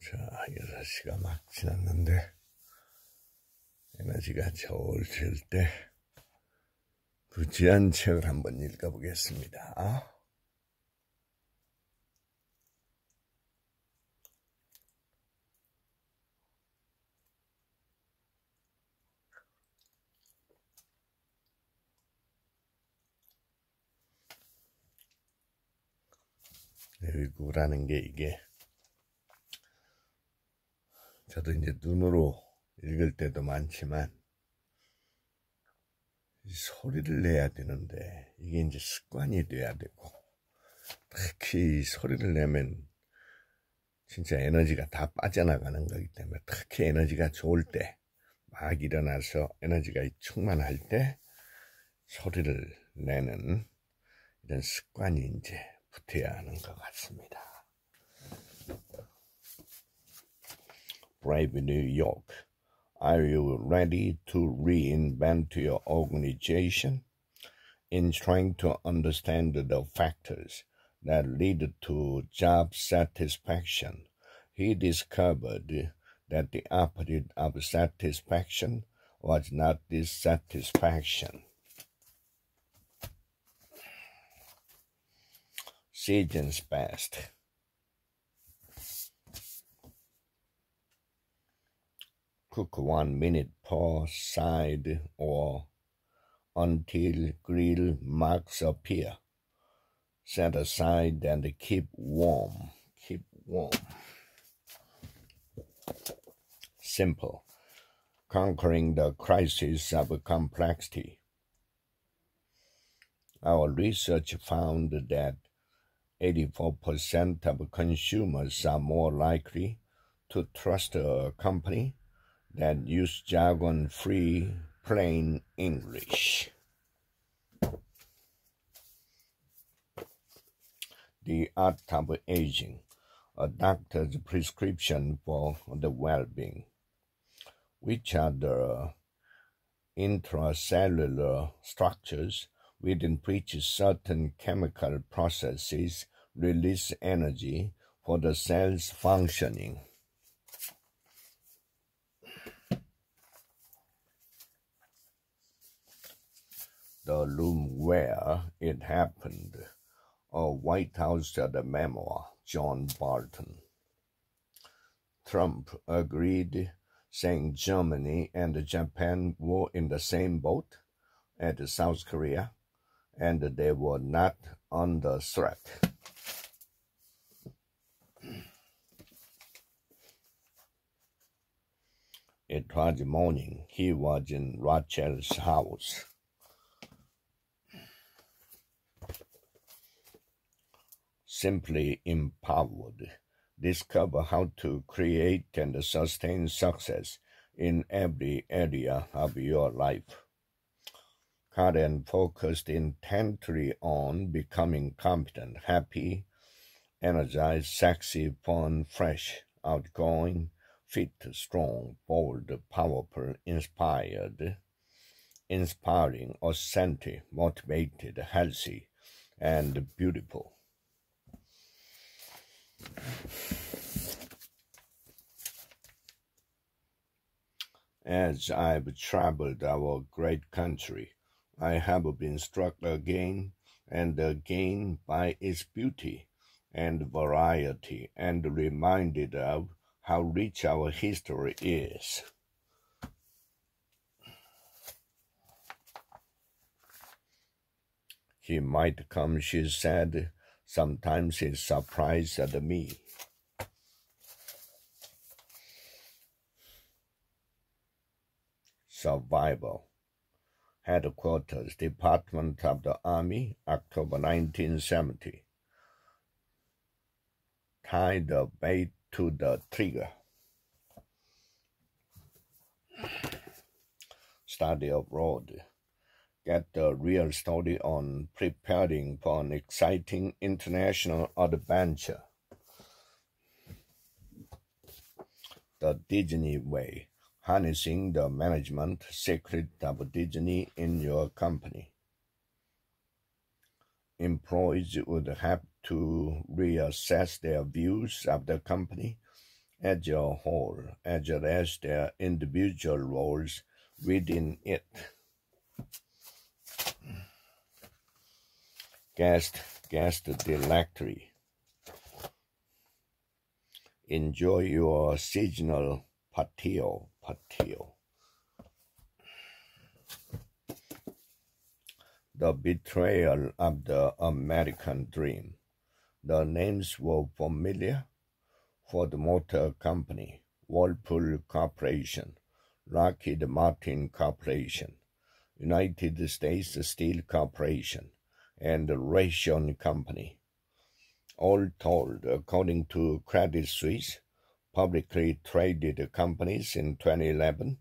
자, 6시가 막 지났는데 에너지가 좋으실 때 부지한 책을 한번 읽어보겠습니다. 외국어라는 게 이게 저도 이제 눈으로 읽을 때도 많지만 소리를 내야 되는데 이게 이제 습관이 돼야 되고, 특히 소리를 내면 진짜 에너지가 다 빠져나가는 거기 때문에, 특히 에너지가 좋을 때, 막 일어나서 에너지가 충만할 때 소리를 내는 이런 습관이 이제 붙어야 하는 것 같습니다. Brave New York, are you ready to reinvent your organization? In trying to understand the factors that lead to job satisfaction, he discovered that the opposite of satisfaction was not dissatisfaction. Season's best. Cook 1 minute per side or until grill marks appear. Set aside and keep warm. Keep warm. Simple. Conquering the crisis of complexity. Our research found that 84% of consumers are more likely to trust a company that use jargon-free plain English. The art of aging, a doctor's prescription for the well-being. Which are the intracellular structures within which certain chemical processes release energy for the cell's functioning? The room where it happened, a White House memoir, John Bolton. Trump agreed, saying Germany and Japan were in the same boat as South Korea, and they were not under threat. It was morning. He was in Rachel's house. Simply empowered. Discover how to create and sustain success in every area of your life. Karen focused intently on becoming competent, happy, energized, sexy, fun, fresh, outgoing, fit, strong, bold, powerful, inspiring, authentic, motivated, healthy, and beautiful. As I've traveled our great country, I have been struck again and again by its beauty and variety, and reminded of how rich our history is. He might come, she said. Sometimes he's surprised at me. Survival. Headquarters, Department of the Army, October 1970. Tie the bait to the trigger. Study abroad. Get the real story on preparing for an exciting international adventure. The Disney Way. Harnessing the management secret of Disney in your company. Employees would have to reassess their views of the company as a whole, as well as their individual roles within it. Guest delectatory. Enjoy your seasonal patio. The betrayal of the American dream. The names were familiar: Ford Motor Company, Whirlpool Corporation, Lockheed Martin Corporation, United States Steel Corporation, and the Ration Company. All told, according to Credit Suisse, publicly traded companies in 2011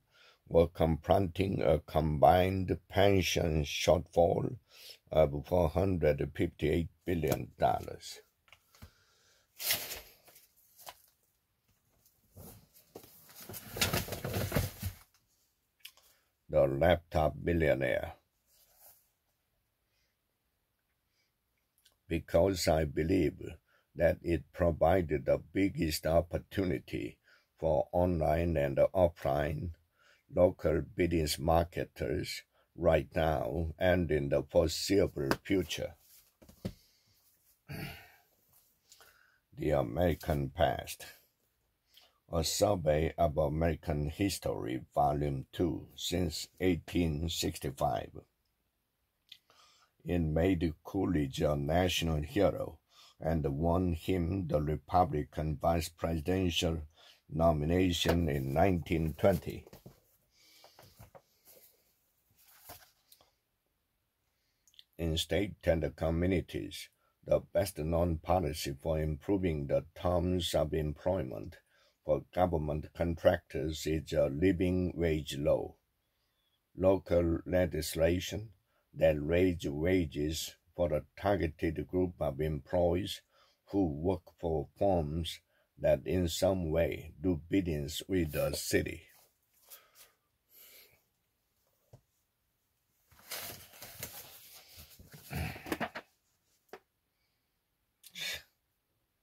were confronting a combined pension shortfall of $458 billion. The laptop billionaire. Because I believe that it provided the biggest opportunity for online and offline local business marketers right now and in the foreseeable future. The American Past. A Survey of American History, Volume 2, since 1865. It made Coolidge a national hero and won him the Republican vice presidential nomination in 1920. In state and communities, the best-known policy for improving the terms of employment for government contractors is a living wage law. Local legislation that raise wages for a targeted group of employees who work for firms that in some way do business with the city.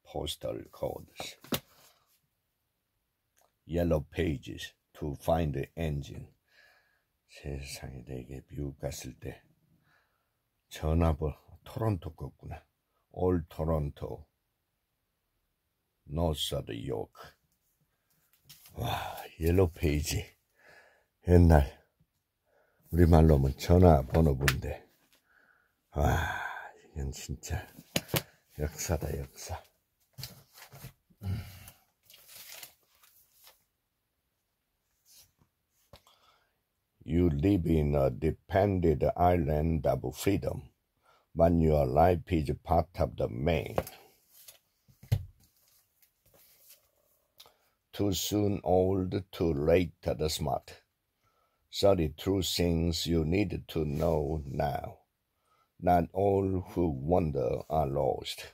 Postal codes. Yellow pages to find the engine. 세상에 내게 미국 갔을 때 전화번호 토론토 껐구나. Old Toronto, North of York. 와, 옐로우 페이지. 옛날 우리말로 하면 전화번호부인데 와, 이건 진짜 역사다, 역사. You live in a dependent island of freedom, but your life is part of the main. Too soon old, too late the smart. 32 things you need to know now. Not all who wander are lost.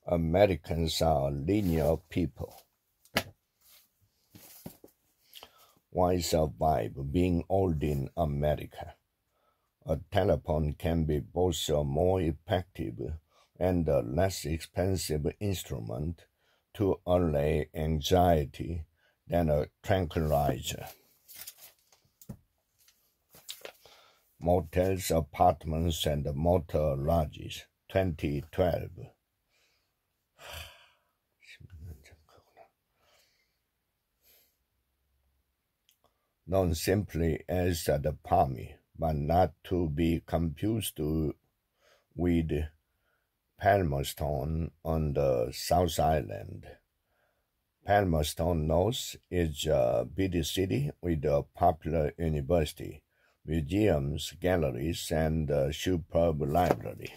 Americans are linear people. Why survive being old in America? A telephone can be both a more effective and a less expensive instrument to allay anxiety than a tranquilizer. Motels, apartments, and motor lodges, 2012. Known simply as the Palmy, but not to be confused with Palmerston on the South Island. Palmerston North is a busy city with a popular university, museums, galleries, and a superb library.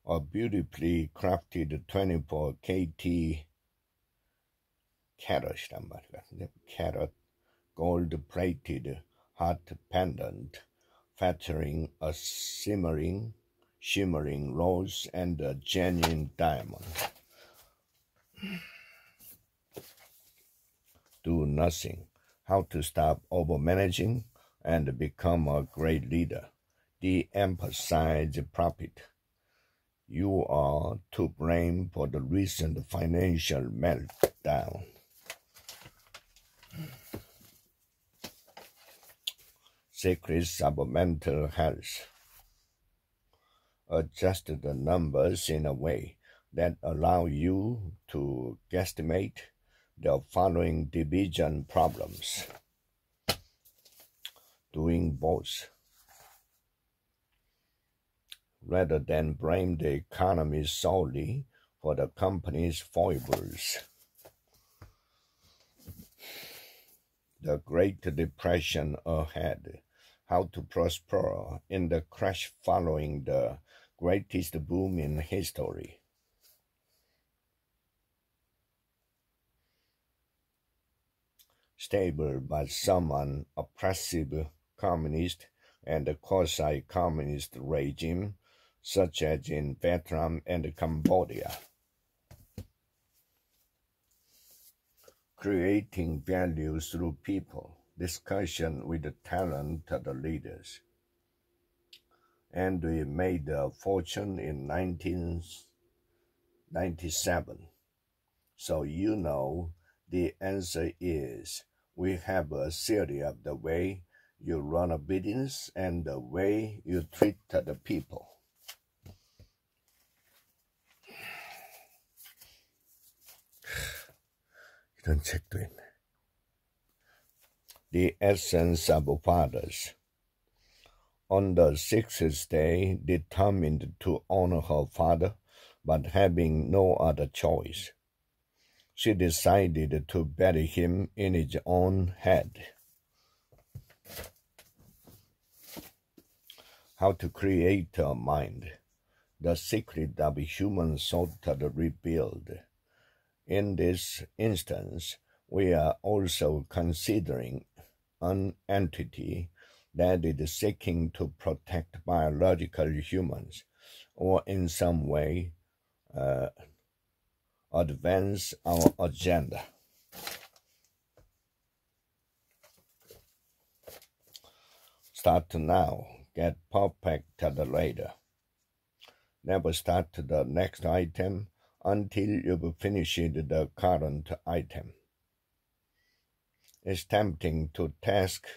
A beautifully crafted 24 KT carat gold-plated heart pendant featuring a shimmering rose and a genuine diamond. Do nothing. How to stop overmanaging and become a great leader. de-emphasize profit. You are to blame for the recent financial meltdown. Secrets of mental health. Adjust the numbers in a way that allow you to guesstimate the following division problems. Doing both. Rather than blame the economy solely for the company's foibles. The Great Depression ahead. How to prosper in the crash following the greatest boom in history. Stable but somewhat oppressive communist and quasi-communist regime, such as in Vietnam and Cambodia. Creating value through people, discussion with the talent of the leaders. And we made a fortune in 1997. So you know the answer is we have a theory of the way you run a business and the way you treat the people. 이런 책도 있네. The essence of fathers. On the sixth day, determined to honor her father, but having no other choice, she decided to bury him in his own head. How to create a mind. The secret of human thought to rebuild. In this instance, we are also considering an entity that is seeking to protect biological humans or in some way advance our agenda. Start now, get perfect later. Never start the next item until you've finished the current item. It's tempting to task,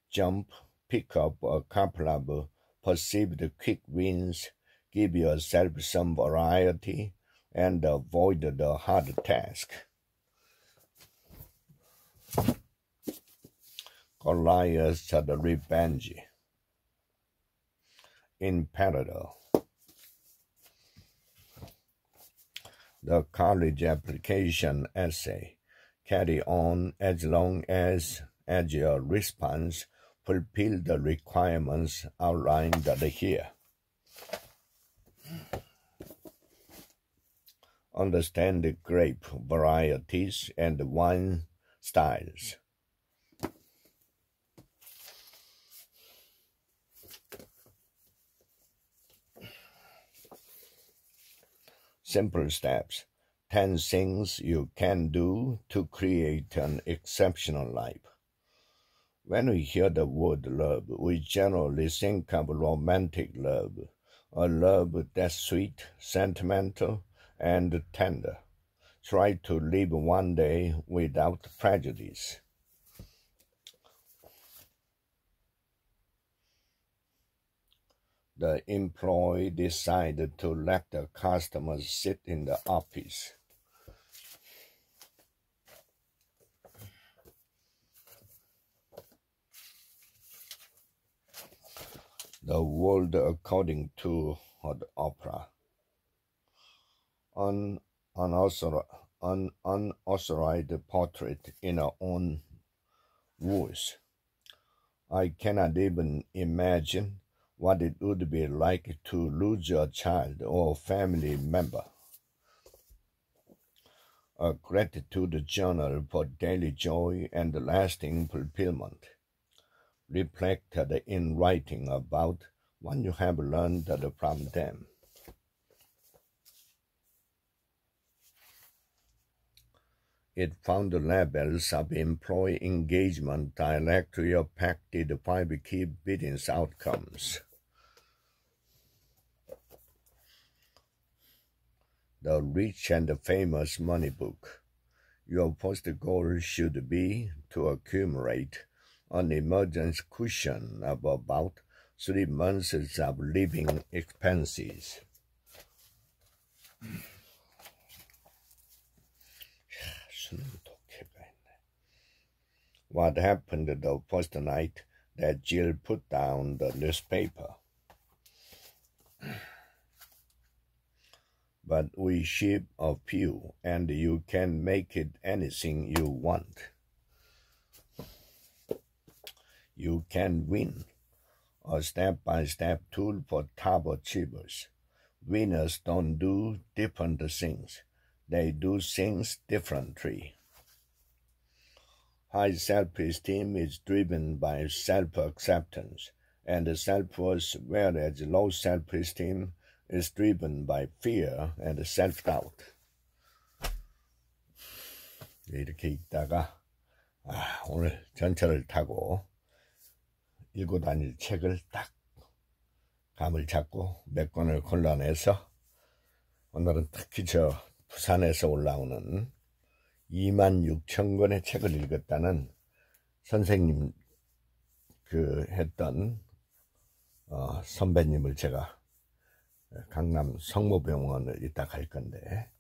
jump, pick up a couple of perceived quick wins, give yourself some variety, and avoid the hard task. Goliath's revenge. In parallel, the college application essay carry on as long as your response fulfill the requirements outlined here. Understand the grape varieties and wine styles. Simple steps. 10 things you can do to create an exceptional life. When we hear the word love, we generally think of romantic love, a love that's sweet, sentimental, and tender. Try to live one day without prejudice. The employee decided to let the customers sit in the office. The world according to the opera. Unauthorized portrait in our own voice. I cannot even imagine what it would be like to lose a child or family member. A gratitude journal for daily joy and lasting fulfillment. Reflected in writing about what you have learned from them. It found the levels of employee engagement directly impacted 5 key business outcomes. The Rich and Famous Money Book. Your first goal should be to accumulate an emergency cushion of about 3 months of living expenses. What happened the first night that Jill put down the newspaper? But we ship a few, and you can make it anything you want. You can win. A step-by-step tool for top achievers. Winners don't do different things. They do things differently. High self-esteem is driven by self-acceptance and self-worth, whereas low self-esteem is driven by fear and self-doubt. 이렇게 읽다가 오늘 전철을 타고 읽고 다닐 책을 딱 감을 잡고 몇 권을 골라내서 오늘은 특히 저 부산에서 올라오는 26,000권의 책을 읽었다는 선생님 했던 선배님을 제가 강남 성모병원을 이따 갈 건데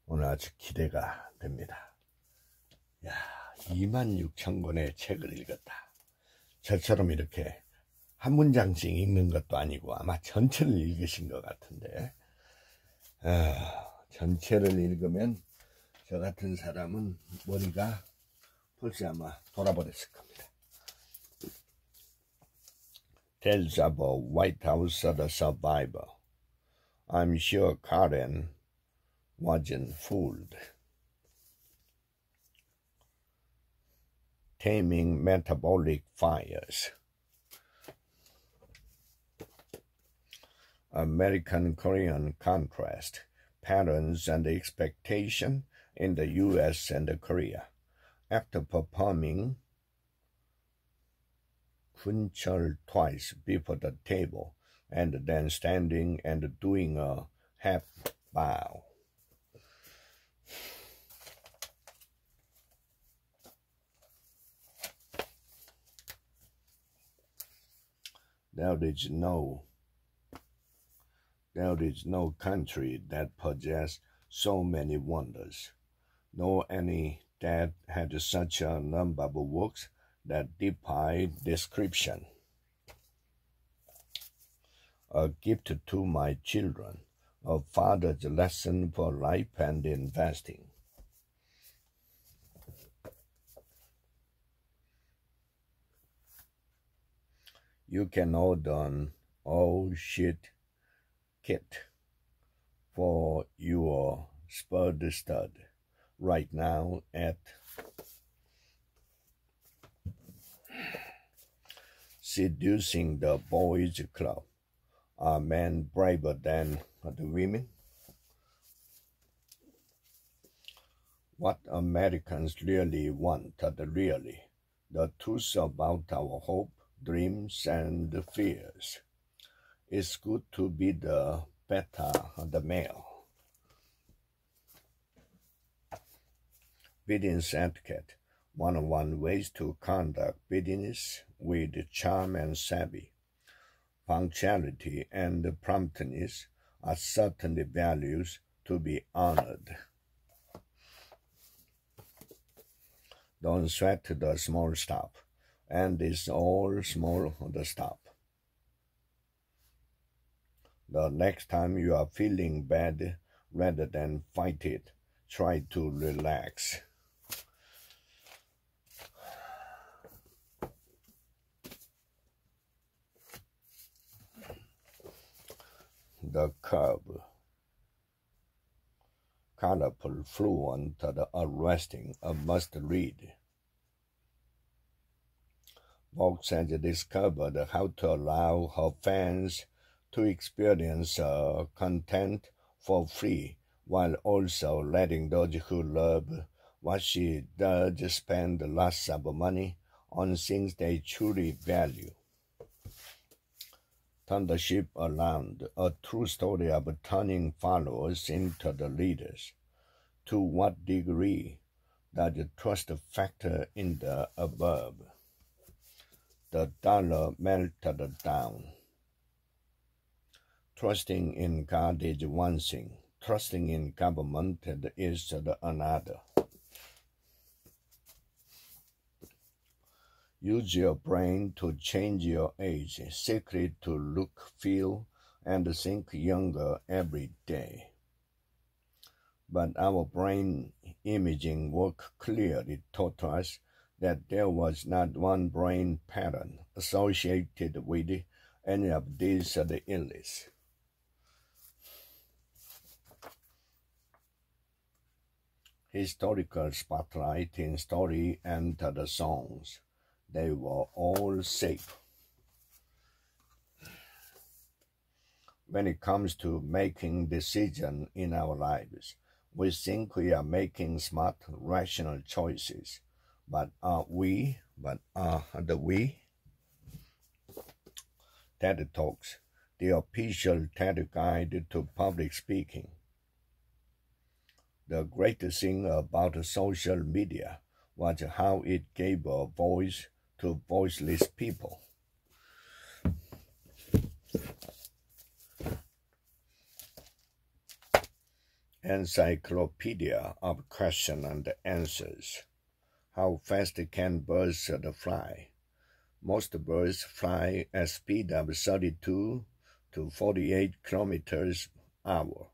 오늘 아주 기대가 됩니다. 야, 26,000권의 책을 읽었다. 저처럼 이렇게 한 문장씩 읽는 것도 아니고 아마 전체를 읽으신 것 같은데 전체를 읽으면 저 같은 사람은 머리가 벌써 아마 돌아버렸을 겁니다. Tales of a White House survivor. I'm sure Karen wasn't fooled. Taming metabolic fires. American-Korean contrast, patterns and expectation in the U.S. and Korea. After performing Kunchal twice before the table, and then standing and doing a half bow. There is no country that possesses so many wonders, nor any that had such a number of works that defy description. A gift to my children, a father's lesson for life and investing. You can order an all-sheet kit for your spud stud right now at Seducing the Boys Club. Are men braver than the women? What Americans really want, the truth about our hope, dreams, and fears. It's good to be the beta of the male. Business etiquette. 101 ways to conduct business with charm and savvy. Punctuality and promptness are certainly values to be honored. Don't sweat the small stuff, and it's all small the stuff. The next time you are feeling bad, rather than fight it, try to relax. The curb. Colorful, fluent, arresting, a must-read. Vox has discovered how to allow her fans to experience content for free, while also letting those who love What she does spend lots of money on things they truly value. Turn the ship around, a true story of turning followers into the leaders. To what degree does trust factor in the above? The dollar melted down. Trusting in God is one thing. Trusting in government is another. Use your brain to change your age, secret to look, feel, and think younger every day. But our brain imaging work clearly taught us that there was not one brain pattern associated with any of these illnesses. Historical spotlight in story and the songs. They were all safe. When it comes to making decisions in our lives, we think we are making smart, rational choices. But are we? But are the we? TED Talks, the official TED Guide to Public Speaking. The great thing about social media was how it gave a voice to voiceless people. Encyclopedia of questions and answers. How fast can birds fly? Most birds fly at speed of 32 to 48 kilometers per hour.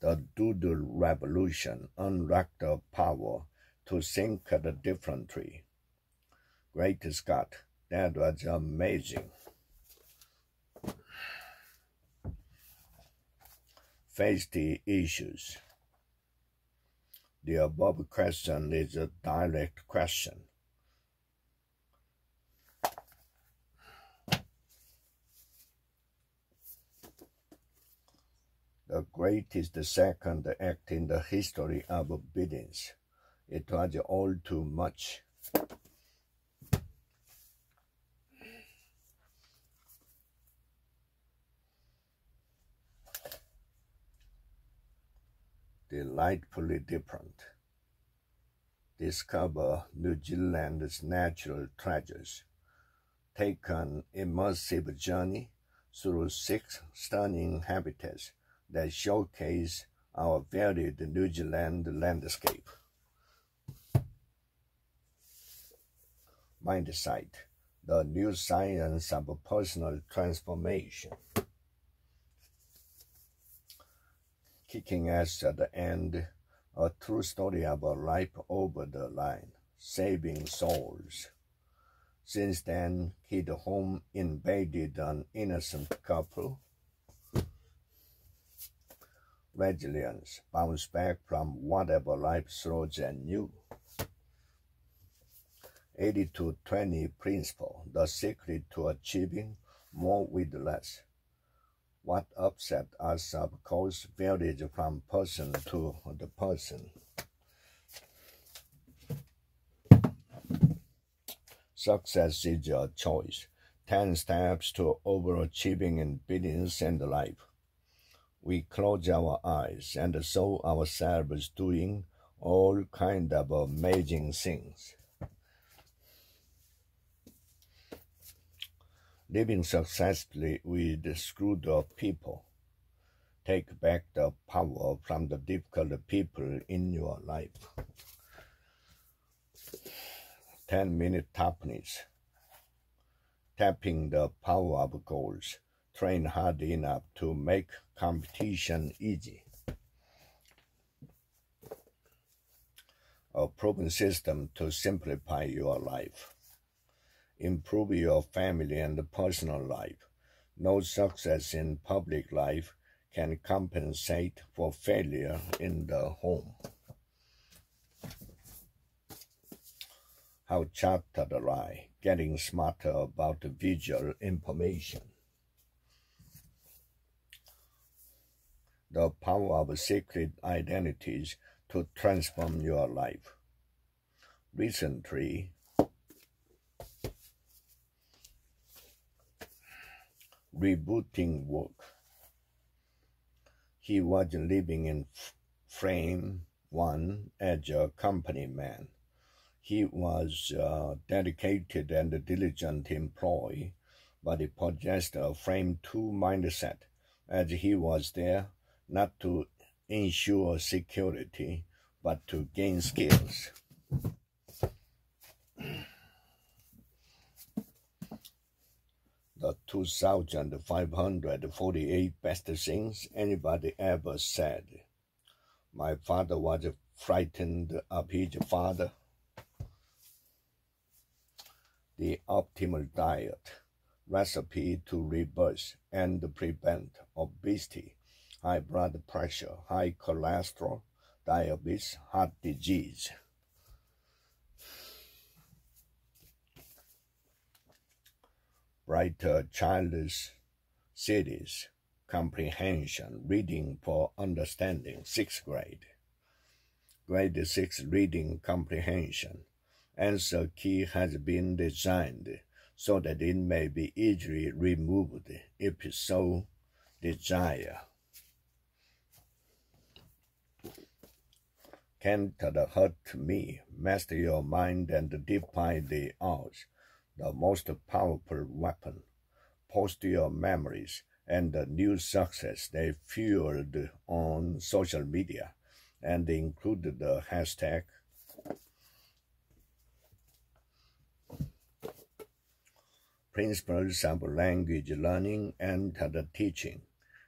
The doodle revolution unlocked the power to think differently. Great Scott, that was amazing. Face the issues. The above question is a direct question. The Great is the second act in the history of obedience. It was all too much. Delightfully different. Discover New Zealand's natural treasures. Take an immersive journey through 6 stunning habitats that showcase our varied New Zealand landscape. Mindsight, the new science of personal transformation. Kicking ass at the end, a true story of a life over the line, saving souls. Since then, his home invaded an innocent couple. Resilience, bounce back from whatever life throws at you. 80-20 principle, the secret to achieving more with less. What upset us, of course, varies from person to the person. Success is your choice. 10 steps to overachieving in business and life. We close our eyes and saw ourselves doing all kinds of amazing things. Living successfully with screwed up people. Take back the power from the difficult people in your life. 10-minute tappings. Tapping the power of goals. Train hard enough to make competition easy. A proven system to simplify your life. Improve your family and personal life. No success in public life can compensate for failure in the home. How charted lie, getting smarter about visual information. the power of secret identities to transform your life. Recently, rebooting work. He was living in frame one as a company man. He was a dedicated and diligent employee, but he possessed a frame two mindset, as he was there not to ensure security, but to gain skills. The 2,548 best things anybody ever said. My father was frightened of his father. The optimal diet, recipe to reverse and prevent obesity, high blood pressure, high cholesterol, diabetes, heart disease. Brighter child's cities, comprehension, reading for understanding, 6th grade. Grade 6 reading comprehension. Answer key has been designed so that it may be easily removed if you so desire. Can't hurt me, master your mind and defy the odds. The most powerful weapon. Post your memories and the new success they fueled on social media and include the hashtag principles of language learning and the teaching.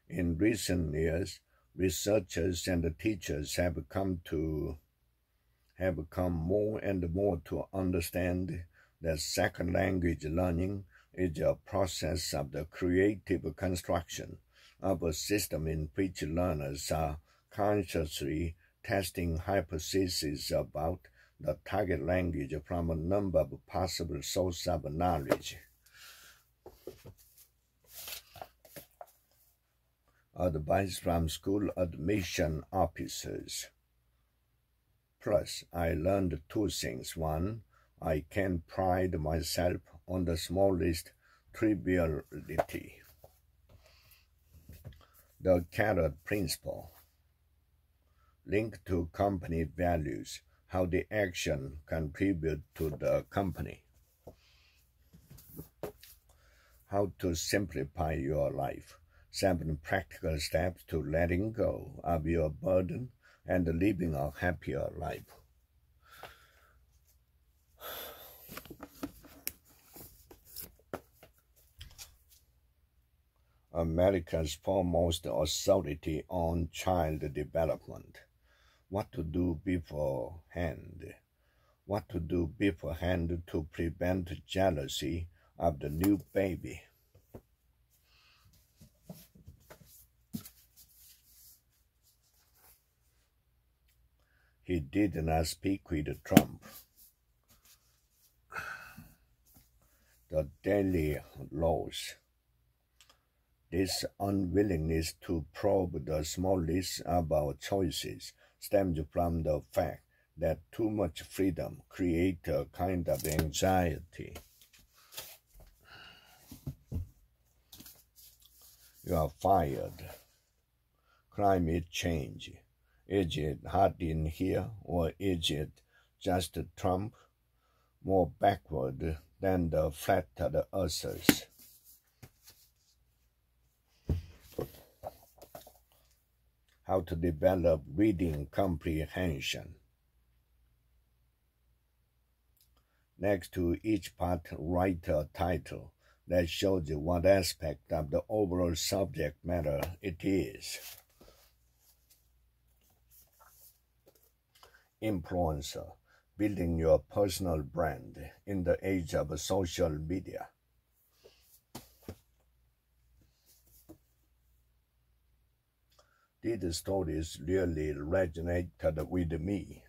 In recent years, researchers and teachers have come more and more to understand that second language learning is a process of the creative construction of a system in which learners are consciously testing hypotheses about the target language from a number of possible sources of knowledge. Advice from school admission officers. Plus, I learned two things. One, I can pride myself on the smallest triviality. The carrot principle. Linked to company values, how the action contribute to the company. How to simplify your life. 7 practical steps to letting go of your burden and living a happier life. America's foremost authority on child development. What to do beforehand. What to do beforehand to prevent jealousy of the new baby. He did not speak with Trump. The daily laws. This unwillingness to probe the smallest of our choices stems from the fact that too much freedom creates a kind of anxiety. You are fired. Climate change. Is it hot in here, or is it just Trump more backward than the flat earthers? How to develop reading comprehension. Next to each part, write a title that shows what aspect of the overall subject matter it is. Influencer, building your personal brand in the age of social media. These stories really resonated with me.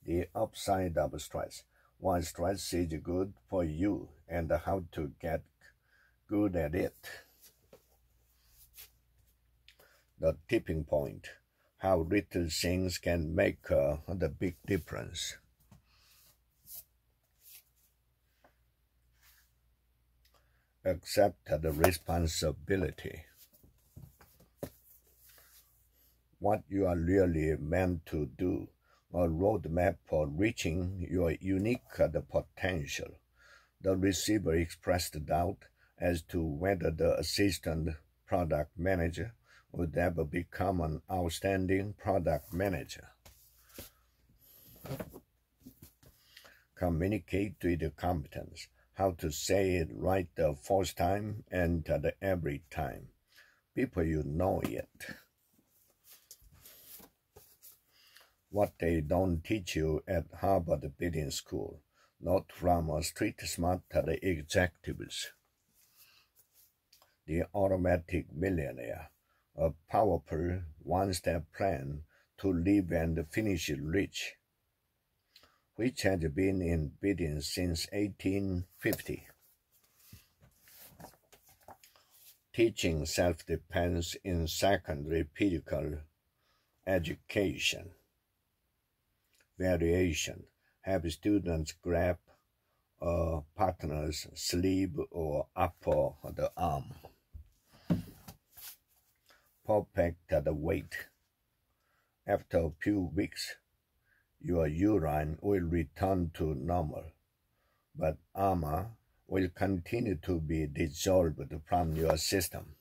The upside of stress, why stress is good for you and how to get good at it. the tipping point, how little things can make the big difference. Accept the responsibility. What you are really meant to do, a roadmap for reaching your unique potential. The receiver expressed doubt as to whether the assistant product manager would ever become an outstanding product manager. Communicate with competence, how to say it right the first time and every time. People you know it. What they don't teach you at Harvard Business School, not from a street smart executives. The automatic millionaire, a powerful one-step plan to live and finish rich, which has been in business since 1850. Teaching self-defense in secondary physical education. Variation. Have students grab a partner's sleeve or upper the arm. Perfect the weight. After a few weeks, your urine will return to normal, but armor will continue to be dissolved from your system.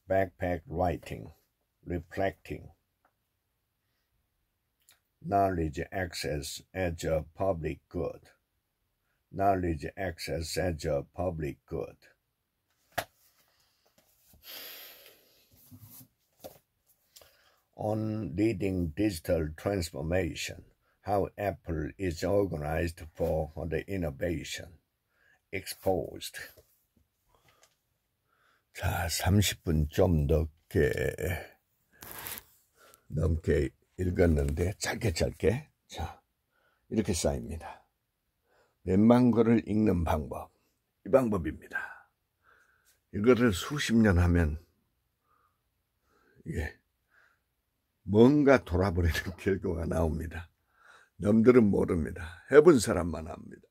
Backpack writing, reflecting. Knowledge access as a public good. Knowledge access as a public good. On leading digital transformation, how Apple is organized for the innovation. Exposed. 자, 30분 좀 넘게 읽었는데 짧게 자 이렇게 쌓입니다. 몇만 권을 읽는 방법, 이 방법입니다. 이거를 수십 년 하면 이게 뭔가 돌아버리는 결과가 나옵니다. 남들은 모릅니다. 해본 사람만 합니다.